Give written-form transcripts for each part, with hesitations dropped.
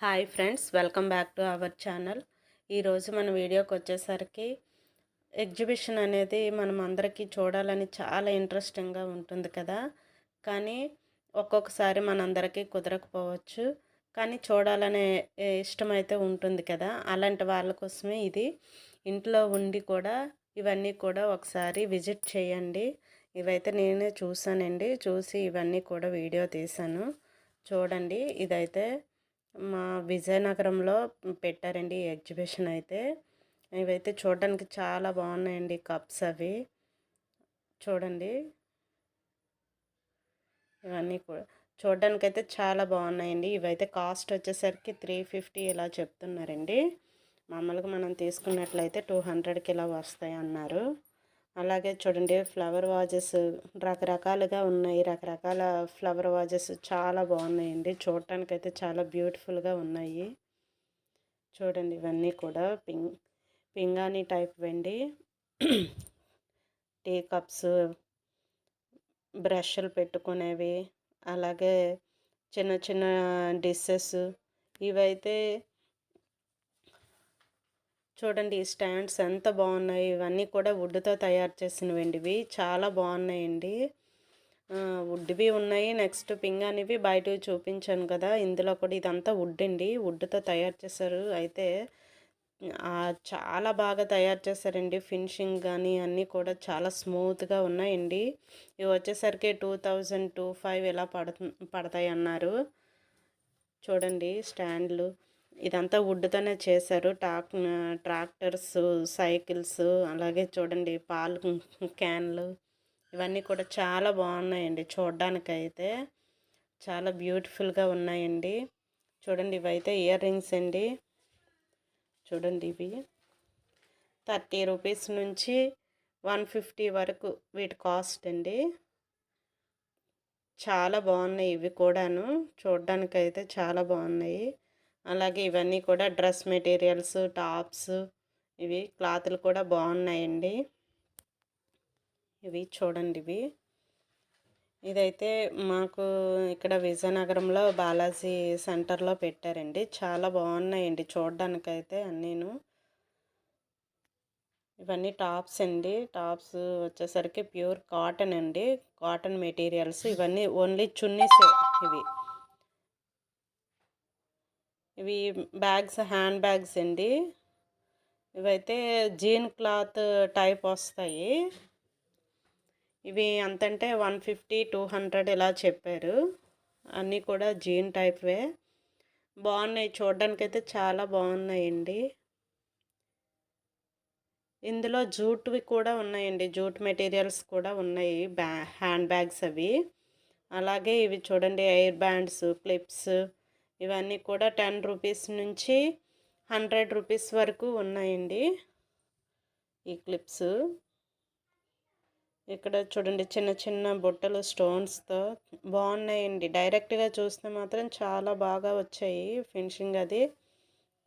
Hi friends, welcome back to our channel. ఈరోజు మన వీడియోకి వచ్చేసరికి ఎగ్జిబిషన్ అనేది మనం అందరికీ చూడాలని చాలా ఇంట్రెస్టింగ్గా ఉంటుంది కదా. కానీ ఒక్కొక్కసారి మనందరికీ కుదరకపోవచ్చు, కానీ చూడాలనే ఇష్టమైతే ఉంటుంది కదా. అలాంటి వాళ్ళ కోసమే ఇది. ఇంట్లో ఉండి కూడా ఇవన్నీ కూడా ఒకసారి విజిట్ చేయండి. ఇవైతే నేనే చూసానండి, చూసి ఇవన్నీ కూడా వీడియో తీశాను. చూడండి, ఇదైతే మా విజయనగరంలో పెట్టారండి ఈ ఎగ్జిబిషన్ అయితే. ఇవైతే చూడడానికి చాలా బాగున్నాయండి, కప్స్ అవి చూడండి. ఇవన్నీ కూడా చూడడానికైతే చాలా బాగున్నాయండి. ఇవైతే కాస్ట్ వచ్చేసరికి 350 ఇలా చెప్తున్నారండి. మామూలుగా మనం తీసుకున్నట్లయితే 200కి ఇలా వస్తాయి అన్నారు. అలాగే చూడండి, ఫ్లవర్ వాజెస్ రకరకాలుగా ఉన్నాయి. రకరకాల ఫ్లవర్ వాజెస్ చాలా బాగున్నాయండి. చూడటానికైతే చాలా బ్యూటిఫుల్గా ఉన్నాయి. చూడండి, ఇవన్నీ కూడా పింగాణి టైప్ వెండి టీ కప్స్, బ్రష్లు పెట్టుకునేవి, అలాగే చిన్న చిన్న డిషెస్. ఇవైతే చూడండి, ఈ స్టాండ్స్ ఎంత బాగున్నాయి. ఇవన్నీ కూడా వుడ్తో తయారు చేసినవండి. ఇవి చాలా బాగున్నాయండి. వుడ్వి ఉన్నాయి. నెక్స్ట్ పింగానివి బయటవి చూపించాను కదా, ఇందులో కూడా ఇదంతా వుడ్ అండి. వుడ్తో తయారు చేశారు. అయితే చాలా బాగా తయారు చేశారండి. ఫినిషింగ్ కానీ అన్నీ కూడా చాలా స్మూత్గా ఉన్నాయండి. ఇవి వచ్చేసరికి 2000-2500 ఇలా పడతాయి అన్నారు. చూడండి స్టాండ్లు, ఇదంతా వుడ్తోనే చేశారు. ట్రాక్టర్స్, సైకిల్స్, అలాగే చూడండి పాలు క్యాన్లు, ఇవన్నీ కూడా చాలా బాగున్నాయండి. చూడడానికైతే చాలా బ్యూటిఫుల్గా ఉన్నాయండి. చూడండి, ఇవైతే ఇయర్ రింగ్స్ అండి. చూడండి, ఇవి 30 రూపీస్ నుంచి 150 వరకు వీటి కాస్ట్ అండి. చాలా బాగున్నాయి ఇవి కూడాను. చూడడానికైతే చాలా బాగున్నాయి. అలాగే ఇవన్నీ కూడా డ్రెస్ మెటీరియల్స్, టాప్స్, ఇవి క్లాతులు కూడా బాగున్నాయండి. ఇవి చూడండి, ఇదైతే మాకు ఇక్కడ విజయనగరంలో బాలాజీ సెంటర్లో పెట్టారండి. చాలా బాగున్నాయండి చూడడానికైతే అన్నీను. ఇవన్నీ టాప్స్ అండి. టాప్స్ వచ్చేసరికి ప్యూర్ కాటన్ అండి, కాటన్ మెటీరియల్స్. ఇవన్నీ ఓన్లీ చున్నీస్. ఇవి బ్యాగ్స్, హ్యాండ్ బ్యాగ్స్ అండి. ఇవైతే జీన్ క్లాత్ టైప్ వస్తాయి. ఇవి ఎంతంటే 150-200 ఇలా చెప్పారు. అన్నీ కూడా జీన్ టైప్వే. బాగున్నాయి, చూడడానికైతే చాలా బాగున్నాయండి. ఇందులో జూట్వి కూడా ఉన్నాయండి, జూట్ మెటీరియల్స్ కూడా ఉన్నాయి. హ్యాండ్ బ్యాగ్స్ అవి. అలాగే ఇవి చూడండి, ఎయిర్ బ్యాండ్స్, క్లిప్స్, ఇవన్నీ కూడా 10 రూపీస్ నుంచి 100 రూపీస్ వరకు ఉన్నాయండి ఈ క్లిప్స్. ఇక్కడ చూడండి, చిన్న చిన్న బుట్టలు స్టోన్స్తో బాగున్నాయండి. డైరెక్ట్గా చూస్తే మాత్రం చాలా బాగా వచ్చాయి ఫినిషింగ్. అది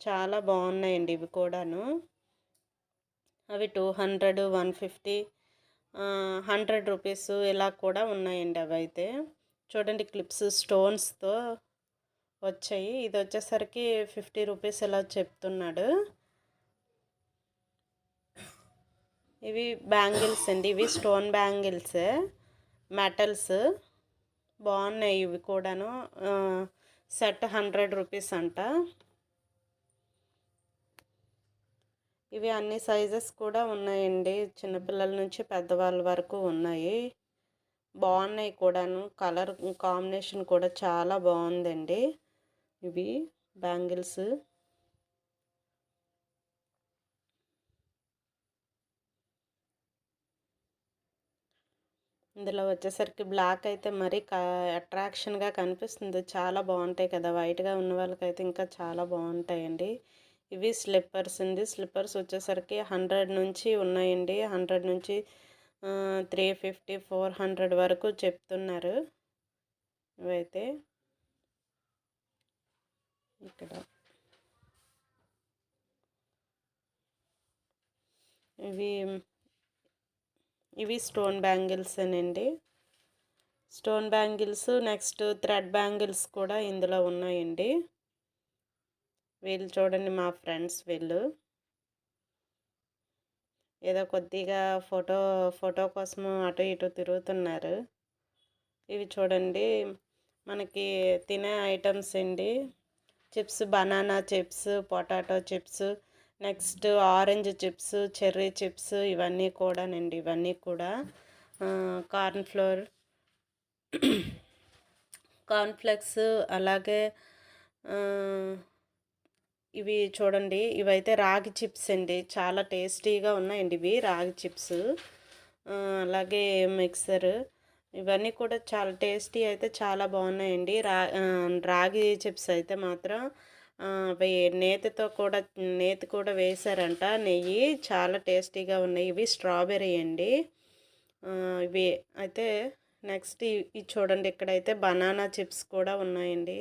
చాలా బాగున్నాయండి ఇవి కూడాను. అవి 200, 150, 100 రూపీస్ ఇలా కూడా ఉన్నాయండి. అవి అయితే చూడండి, క్లిప్స్ స్టోన్స్తో వచ్చాయి. ఇది వచ్చేసరికి 50 రూపీస్ ఇలా చెప్తున్నాడు. ఇవి బ్యాంగిల్స్ అండి. ఇవి స్టోన్ బ్యాంగిల్స్, మెటల్స్. బాగున్నాయి ఇవి కూడాను. సెట్ 100 రూపీస్ అంట. ఇవి అన్ని సైజెస్ కూడా ఉన్నాయండి, చిన్నపిల్లల నుంచి పెద్దవాళ్ళ వరకు ఉన్నాయి. బాగున్నాయి కూడాను. కలర్ కాంబినేషన్ కూడా చాలా బాగుందండి. ఇవి బ్యాంగిల్స్. ఇందులో వచ్చేసరికి బ్లాక్ అయితే మరీ అట్రాక్షన్గా కనిపిస్తుంది. చాలా బాగుంటాయి కదా, వైట్గా ఉన్న వాళ్ళకైతే ఇంకా చాలా బాగుంటాయండి. ఇవి స్లిప్పర్స్ అండి. స్లిప్పర్స్ వచ్చేసరికి 100 నుంచి ఉన్నాయండి. 100 నుంచి 350, 400 వరకు చెప్తున్నారు. ఇవైతే ఇక్కడ ఇవి స్టోన్ బ్యాంగిల్స్ అనండి. Stone bangles, next thread bangles కూడా ఇందులో ఉన్నాయండి. వీళ్ళు చూడండి మా ఫ్రెండ్స్ వీళ్ళు. ఏదో కొద్దిగా ఫోటో కోసము అటు ఇటు తిరుగుతున్నారు. ఇవి చూడండి మనకి తినే ఐటమ్స్ అండి. Chips, banana chips, potato chips, next orange chips, cherry chips ఇవన్నీ కూడానండి. ఇవన్నీ కూడా కార్న్ ఫ్లోర్, కార్న్‌ఫ్లెక్స్ అలాగే ఇవి చూడండి. ఇవైతే రాగి చిప్స్ అండి. చాలా టేస్టీగా ఉన్నాయండి ఇవి రాగి చిప్స్. అలాగే మిక్సర్ ఇవన్నీ కూడా చాలా టేస్టీ అయితే చాలా బాగున్నాయండి. రాగి చిప్స్ అయితే మాత్రం అవి నేతి కూడా వేశారంట. నెయ్యి చాలా టేస్టీగా ఉన్నాయి. ఇవి స్ట్రాబెర్రీ అండి. ఇవి అయితే నెక్స్ట్ ఇది చూడండి, ఇక్కడైతే బనానా చిప్స్ కూడా ఉన్నాయండి.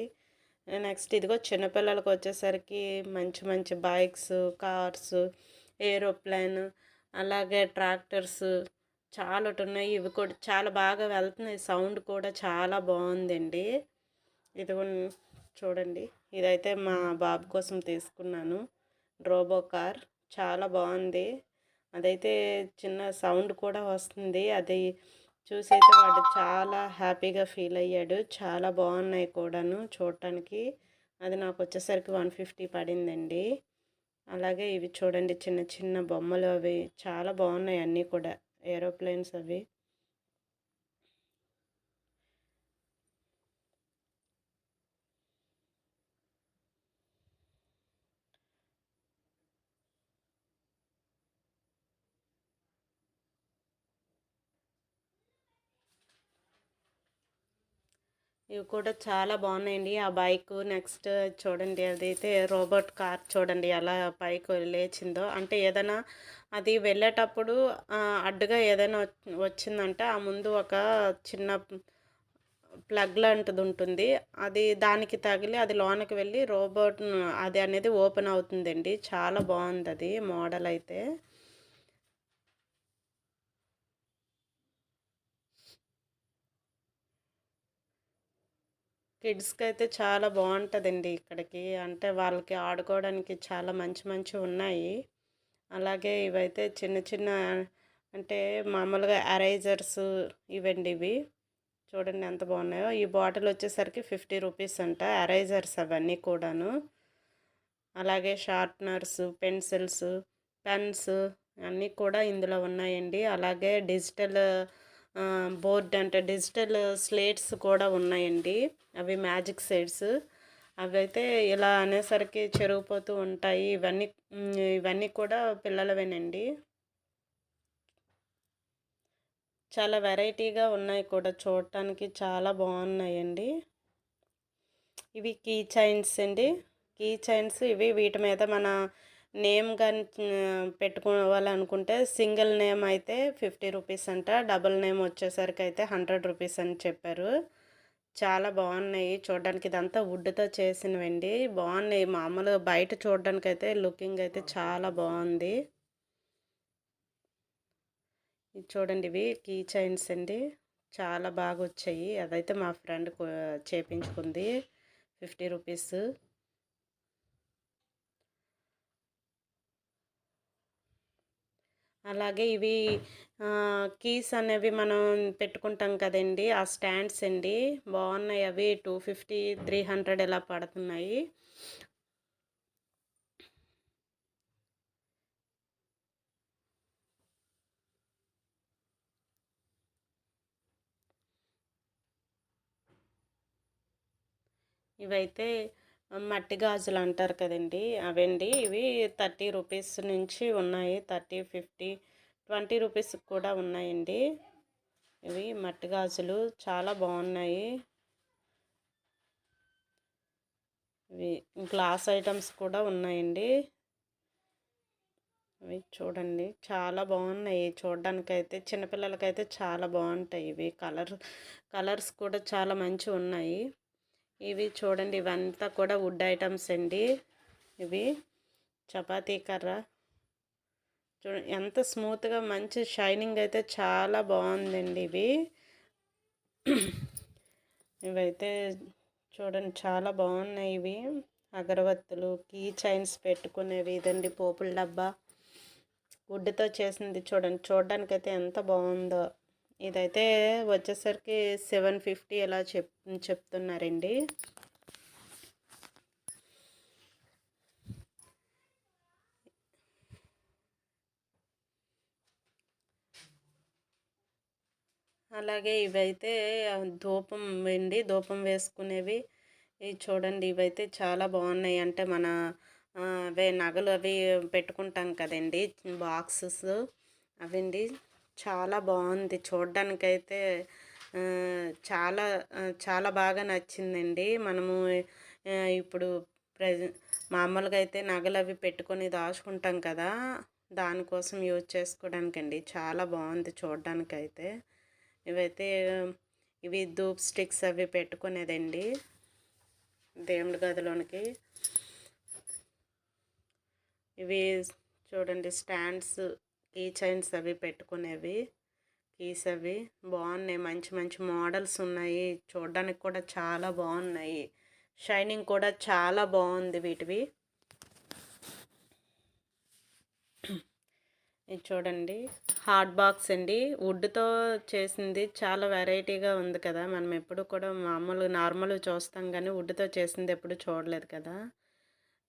నెక్స్ట్ ఇదిగో చిన్నపిల్లలకి వచ్చేసరికి మంచి మంచి బైక్స్, కార్స్, ఏరోప్లేన్ అలాగే ట్రాక్టర్స్ చాలా ఉన్నాయి. ఇవి కూడా చాలా బాగా వెళ్తున్నాయి. సౌండ్ కూడా చాలా బాగుందండి. ఇదిగో చూడండి, ఇదైతే మా బాబు కోసం తీసుకున్నాను. రోబో కార్ చాలా బాగుంది. అదైతే చిన్న సౌండ్ కూడా వస్తుంది. అది చూసైతే వాడు చాలా హ్యాపీగా ఫీల్ అయ్యాడు. చాలా బాగున్నాయి కూడాను చూడటానికి. అది నాకు వచ్చేసరికి 150 పడిందండి. అలాగే ఇవి చూడండి, చిన్న చిన్న బొమ్మలు అవి చాలా బాగున్నాయి అన్నీ కూడా, ఏరోప్లేన్స్ అవి. ఇవి కూడా చాలా బాగున్నాయండి. ఆ బైక్ నెక్స్ట్ చూడండి, అదైతే రోబోట్ కార్ చూడండి ఎలా పైకి లేచిందో. అంటే ఏదైనా అది వెళ్ళేటప్పుడు అడ్డుగా ఏదైనా వచ్చిందంటే ఆ ముందు ఒక చిన్న ప్లగ్ లాంటిది ఉంటుంది. అది దానికి తగిలి అది లోనకి వెళ్ళి రోబోట్ అది అనేది ఓపెన్ అవుతుందండి. చాలా బాగుంది అది మోడల్ అయితే. కిడ్స్కి అయితే చాలా బాగుంటుందండి ఇక్కడికి. అంటే వాళ్ళకి ఆడుకోవడానికి చాలా మంచి మంచి ఉన్నాయి. అలాగే ఇవైతే చిన్న చిన్న అంటే మామూలుగా ఎరేజర్స్ ఇవండి ఇవి. చూడండి ఎంత బాగున్నాయో. ఈ బాటిల్ వచ్చేసరికి 50 రూపీస్ అంట. ఎరేజర్స్ అవన్నీ కూడాను. అలాగే షార్ప్నర్స్, పెన్సిల్స్, పెన్స్ అన్నీ కూడా ఇందులో ఉన్నాయండి. అలాగే డిజిటల్ బోర్డ్ అంటే డిజిటల్ స్లేట్స్ కూడా ఉన్నాయండి. అవి మ్యాజిక్ షేడ్స్. అవైతే ఇలా అనేసరికి చెరిగిపోతూ ఉంటాయి. ఇవన్నీ కూడా పిల్లలవేనండి. చాలా వెరైటీగా ఉన్నాయి కూడా, చూడటానికి చాలా బాగున్నాయండి. ఇవి కీ చైన్స్ అండి. కీ చైన్స్ ఇవి. వీటి మీద మన నేమ్ కానీ పెట్టుకోవాలనుకుంటే సింగిల్ నేమ్ అయితే 50 రూపీస్ అంట. డబుల్ నేమ్ వచ్చేసరికి అయితే 100 రూపీస్ అని చెప్పారు. చాలా బాగున్నాయి చూడడానికి. ఇదంతా వుడ్తో చేసినవండి. బాగున్నాయి. మామూలుగా బయట చూడడానికి అయితే లుకింగ్ అయితే చాలా బాగుంది. ఇది చూడండి, ఇవి కీ చైన్స్ అండి. చాలా బాగా వచ్చాయి. అదైతే మా ఫ్రెండ్ చేపించుకుంది 50 రూపీస్. అలాగే ఇవి కీస్ అనేవి మనం పెట్టుకుంటాం కదండి, ఆ స్టాండ్స్ అండి. బాగున్నాయి అవి. 250, 300 ఇలా పడుతున్నాయి. ఇవైతే మట్టి గాజులు అంటారు కదండి, అవండి. ఇవి 30 రూపీస్ నుంచి ఉన్నాయి. 30, 50, 20 రూపీస్ కూడా ఉన్నాయండి. ఇవి మట్టి గాజులు చాలా బాగున్నాయి. ఇవి గ్లాస్ ఐటమ్స్ కూడా ఉన్నాయండి. ఇవి చూడండి చాలా బాగున్నాయి చూడడానికైతే. చిన్నపిల్లలకైతే చాలా బాగుంటాయి ఇవి. కలర్స్ కూడా చాలా మంచిగా ఉన్నాయి. ఇవి చూడండి, ఇవంతా కూడా వుడ్ ఐటమ్స్ అండి. ఇవి చపాతీ కర్ర చూడండి ఎంత స్మూత్గా మంచి షైనింగ్ అయితే చాలా బాగుందండి ఇవి. ఇవైతే చూడండి చాలా బాగున్నాయి ఇవి. అగరవత్తులు, కీ చైన్స్ పెట్టుకునేవి, ఇదండి పోపుల డబ్బా. వుడ్తో చేసింది చూడండి, చూడడానికైతే ఎంత బాగుందో. ఇదైతే వచ్చేసరికి 750 ఎలా చెప్తున్నారండి. అలాగే ఇవైతే ధూపం ధూపం వేసుకునేవి. ఇవి చూడండి, ఇవైతే చాలా బాగున్నాయి. అంటే మన అవే నగలు అవి పెట్టుకుంటాం కదండి, బాక్సెస్ అవండి. చాలా బాగుంది చూడ్డానికైతే. చాలా చాలా బాగా నచ్చిందండి. మనము ఇప్పుడు మామూలుగా అయితే నగలు అవి పెట్టుకొని దాచుకుంటాం కదా, దానికోసం యూజ్ చేసుకోవడానికండి. చాలా బాగుంది చూడ్డానికైతే. ఇవైతే ఇవి ధూప్ స్టిక్స్ అవి పెట్టుకునేదండి దేవుడి గదిలోనికి. ఇవి చూడండి స్టాండ్స్, కీ చైన్స్ అవి పెట్టుకునేవి. కీస్ అవి బాగున్నాయి, మంచి మంచి మోడల్స్ ఉన్నాయి. చూడడానికి కూడా చాలా బాగున్నాయి. షైనింగ్ కూడా చాలా బాగుంది వీటివి. ఇది చూడండి హాట్ బాక్స్ అండి, వుడ్తో చేసింది. చాలా వెరైటీగా ఉంది కదా. మనం ఎప్పుడు కూడా మామూలుగా నార్మల్గా చూస్తాం కానీ వుడ్తో చేసింది ఎప్పుడు చూడలేదు కదా.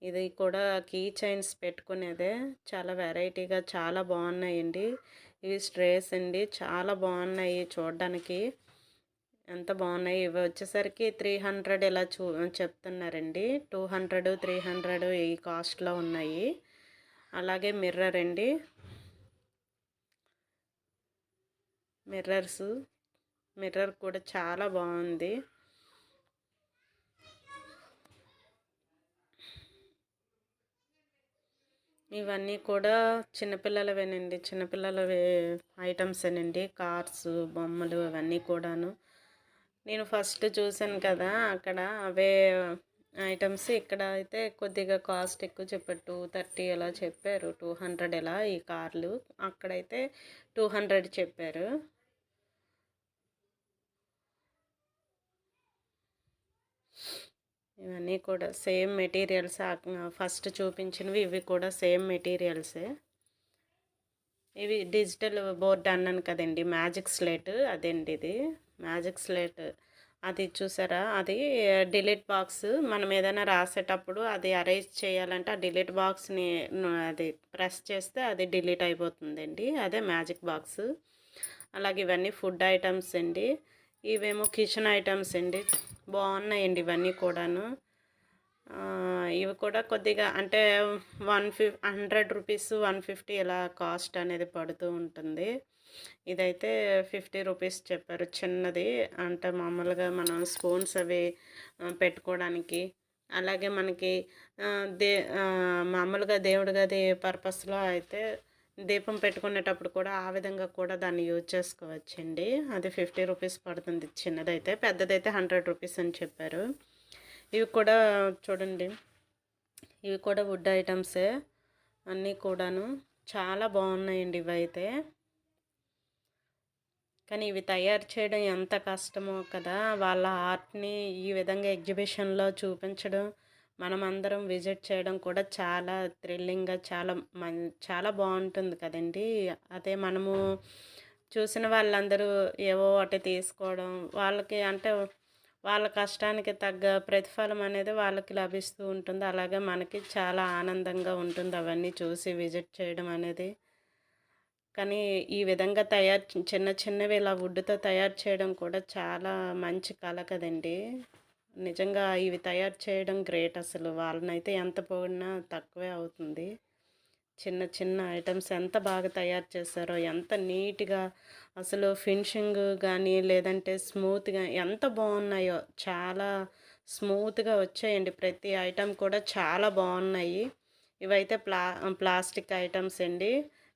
ఇది కూడా కీ చైన్స్ పెట్టుకునేదే. చాలా వెరైటీగా చాలా బాగున్నాయండి. ఇవి స్ట్రేస్ అండి, చాలా బాగున్నాయి చూడడానికి. ఎంత బాగున్నాయి. ఇవి వచ్చేసరికి 300 ఇలా చెప్తున్నారండి. 200, 300 ఈ కాస్ట్లో ఉన్నాయి. అలాగే మిర్రర్ అండి, మిర్రర్ కూడా చాలా బాగుంది. ఇవన్నీ కూడా చిన్నపిల్లలవేనండి, చిన్నపిల్లలవే ఐటమ్స్ ఏనండి. కార్స్, బొమ్మలు అవన్నీ కూడాను. నేను ఫస్ట్ చూశాను కదా అక్కడ అవే ఐటమ్స్. ఇక్కడ అయితే కొద్దిగా కాస్ట్ ఎక్కువ చెప్పారు, 230 ఎలా చెప్పారు, 200 ఎలా ఈ కార్లు. అక్కడైతే 200 చెప్పారు. ఇవన్నీ కూడా సేమ్ మెటీరియల్స్, ఫస్ట్ చూపించినవి ఇవి కూడా సేమ్ మెటీరియల్సే. ఇవి డిజిటల్ బోర్డ్ అన్నాను కదండి, మ్యాజిక్ స్లేట్ అదండి. ఇది మ్యాజిక్ స్లేట్. అది చూసారా, అది డిలీట్ బాక్స్. మనం ఏదైనా రాసేటప్పుడు అది అరేంజ్ చేయాలంటే ఆ డిలీట్ బాక్స్ని అది ప్రెస్ చేస్తే అది డిలీట్ అయిపోతుందండి, అదే మ్యాజిక్ బాక్స్. అలాగే ఇవన్నీ ఫుడ్ ఐటమ్స్ అండి. ఇవేమో కిచెన్ ఐటమ్స్ అండి. బాగున్నాయండి ఇవన్నీ కూడాను. ఇవి కూడా కొద్దిగా అంటే 100 రూపీస్, 150 ఇలా కాస్ట్ అనేది పడుతూ ఉంటుంది. ఇదైతే 50 రూపీస్ చెప్పారు, చిన్నది. అంటే మామూలుగా మనం స్పూన్స్ అవి పెట్టుకోవడానికి. అలాగే మనకి మామూలుగా దేవుడి గది పర్పస్లో అయితే దీపం పెట్టుకునేటప్పుడు కూడా ఆ విధంగా కూడా దాన్ని యూజ్ చేసుకోవచ్చండి. అది 50 రూపీస్ పడుతుంది చిన్నదైతే. పెద్దదైతే 100 రూపీస్ అని చెప్పారు. ఇవి కూడా చూడండి, ఇవి కూడా వుడ్ ఐటమ్సే అన్నీ కూడాను. చాలా బాగున్నాయండి ఇవైతే. కానీ ఇవి తయారు చేయడం ఎంత కష్టమో కదా. వాళ్ళ ఆర్ట్ని ఈ విధంగా ఎగ్జిబిషన్లో చూపించడం, మనమందరం విజిట్ చేయడం కూడా చాలా థ్రిల్లింగ్గా, చాలా బాగుంటుంది కదండి. అదే మనము చూసిన వాళ్ళందరూ ఏవో ఒకటి తీసుకోవడం, వాళ్ళకి అంటే వాళ్ళ కష్టానికి తగ్గ ప్రతిఫలం అనేది వాళ్ళకి లభిస్తూ ఉంటుంది. అలాగే మనకి చాలా ఆనందంగా ఉంటుంది అవన్నీ చూసి విజిట్ చేయడం అనేది. కానీ ఈ విధంగా చిన్న చిన్నవి ఇలా వుడ్తో తయారు చేయడం కూడా చాలా మంచి కళ కదండి. నిజంగా ఇవి తయారు చేయడం గ్రేట్ అసలు. వాళ్ళనైతే ఎంత పొగిడినా తక్కువే అవుతుంది. చిన్న చిన్న ఐటమ్స్ ఎంత బాగా తయారు చేశారో, ఎంత నీట్గా అసలు ఫినిషింగ్ కానీ లేదంటే స్మూత్గా ఎంత బాగున్నాయో. చాలా స్మూత్గా వచ్చాయండి, ప్రతి ఐటమ్ కూడా చాలా బాగున్నాయి. ఇవైతే ప్లాస్టిక్ ఐటమ్స్ అండి.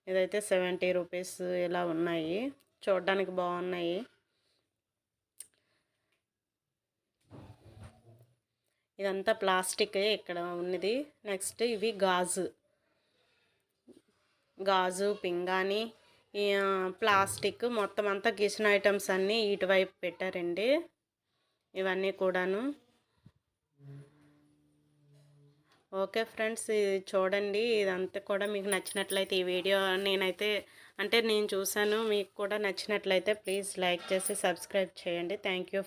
ఇదైతే 70 రూపీస్ ఇలా ఉన్నాయి. చూడడానికి బాగున్నాయి. ఇదంతా ప్లాస్టిక్ ఇక్కడ ఉన్నది. నెక్స్ట్ ఇవి గాజు పింగాణి, ప్లాస్టిక్ మొత్తం అంతా కిచెన్ ఐటమ్స్ అన్నీ ఇటువైపు పెట్టారండి. ఇవన్నీ కూడాను ఓకే ఫ్రెండ్స్, ఇది చూడండి. ఇదంతా కూడా మీకు నచ్చినట్లయితే ఈ వీడియో నేనైతే అంటే నేను చూసాను. మీకు కూడా నచ్చినట్లయితే ప్లీజ్ లైక్ చేసి సబ్స్క్రైబ్ చేయండి. Thank you.